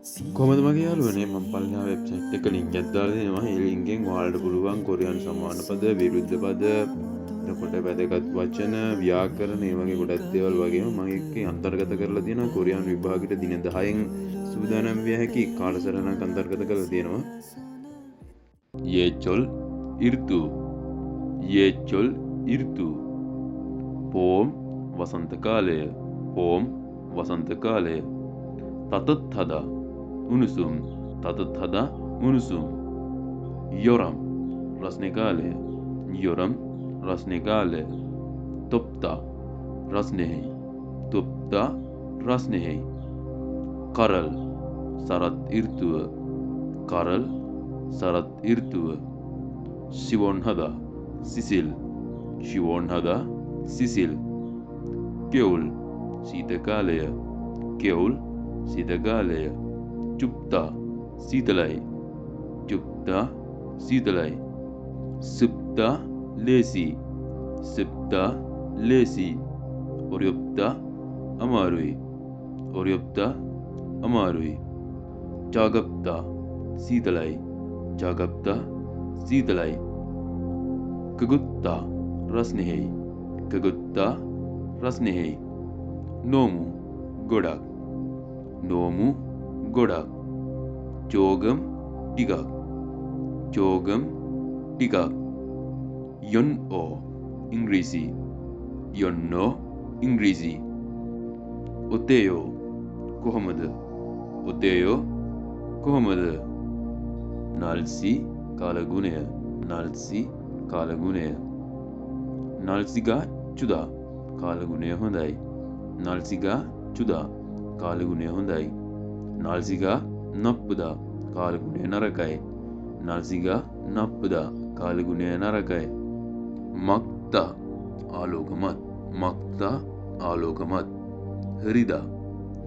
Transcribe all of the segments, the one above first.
කොහමද මගේ යාළුවනේ මම පල්ලා වෙබ්සයිට් එක ලින්ක් එකක් දාලා දෙනවා. ඒ ලින්ක් එකෙන් ඔයාලට පුළුවන් කොරියානු සමාන පද, විරුද්ධ පද, එතකොට වැදගත් වචන, ව්‍යාකරණ, මේ වගේ ගොඩක් දේවල් වගේම මම ඒකේ අන්තර්ගත කරලා තියෙනවා කොරියානු විභාගෙට දින 10න් සූදානම් විය හැකි කාලසටහනක් අන්තර්ගත කරලා තියෙනවා. 예절 ඍතු 예절 ඍතු පෝම් වසන්ත කාලය පෝම් වසන්ත කාලය තතත්හදා උණුසුම් තතත්හදා උණුසුම් යොරම් රස්නේ කාලය යොරම් රස්නේ කාලය තොප්තා රස්නෙහි තොප්තා රස්නෙහි කරල් සරත් ඍතුව කරල් සරත් ඍතුව ශිවොන්හදා සිසිල් ශිවොන්හදා සිසිල් කෙවුල් සීත කාලය කෙවුල් සීත කාලය චුප්තා සීතලයි චුප්තා සීතලයි සුප්තා ලේසි සුප්තා ලේසි ඔරියොප්තා අමාරුයි ඔරියොප්තා අමාරුයි චාගප්තා සීතලයි චාගප්තා සීතලයි කගුත්තා රස්නෙහි කගුත්තා රස්නෙහි නෝමු ගොඩක් නෝමු ගොඩක් චෝගම් ටිකක් චෝගම් ටිකක් යොන්ఓ ඉංග්‍රීසි යොන්නෝ ඉංග්‍රීසි ඔතේයෝ කොහොමද ඔතේයෝ කොහොමද නල්සි කාලගුණය නල්සි කාලගුණය නල්සිගා චුදා කාලගුණය හොඳයි නල්සිගා චුදා කාලගුණය හොඳයි නල්සිගා නප්පුදා කාලගුණය නරකයි නල්සිගා නප්පුදා කාලගුණය නරකයි මක්තා ආලෝකමත් මක්තා ආලෝකමත් හරිදා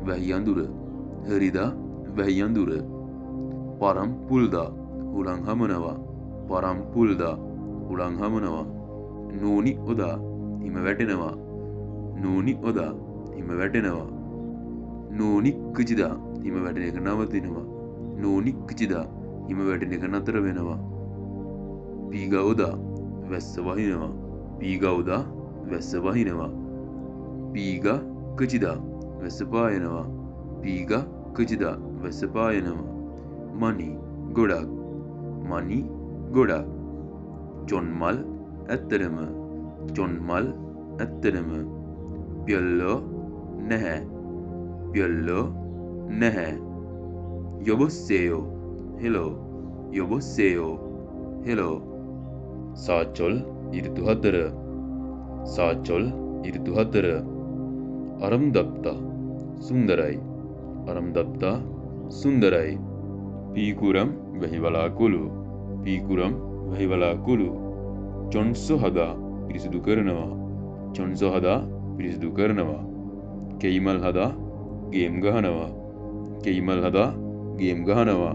වැහි අඳුර හරිදා වැහි අඳුර පරම් පුල්දා හුළං හමනවා පරම් පුල්දා හුළං හමනවා නූනි ඔදා හිම වැටෙනවා නූනි ඔදා හිම වැටෙනවා නූනි කුචිදා හිම වැටෙන එක නවතිනවා නූනි කුචිදා හිම වැටෙන එක නතර වෙනවා පීග ඔදා වැස්ස වහිනවා පීග ඔදා වැස්ස වහිනවා පීග කුචිදා වැස්ස පායනවා පීග කුචිදා වැස්ස පායනවා මනි ගොඩක් මනි ගොඩක් චොන්මල් ඇත්තරම චොන්මල් ඇත්තරම පියල්ලෝ නැහැ පියල්ලෝ නැහැ යොබොස්සේයෝ හෙලෝ යොබොස්සේයෝ හෙලෝ සාචොල් ඍතු 4 සාචොල් ඍතු 4 අරම්දප්තා සුන්දරයි අරම්දප්තා සුන්දරයි පීකුරම් වැහිවලාකුළු පීකුරම් වැහිවලාකුළු චොන්සො හදා පිරිසිදු කරනවා චොන්සො හදා පිරිසිදු කරනවා කෙයිමල් හදා ගේම් ගහනවා කෙයිමල් හදා ගේම් ගහනවා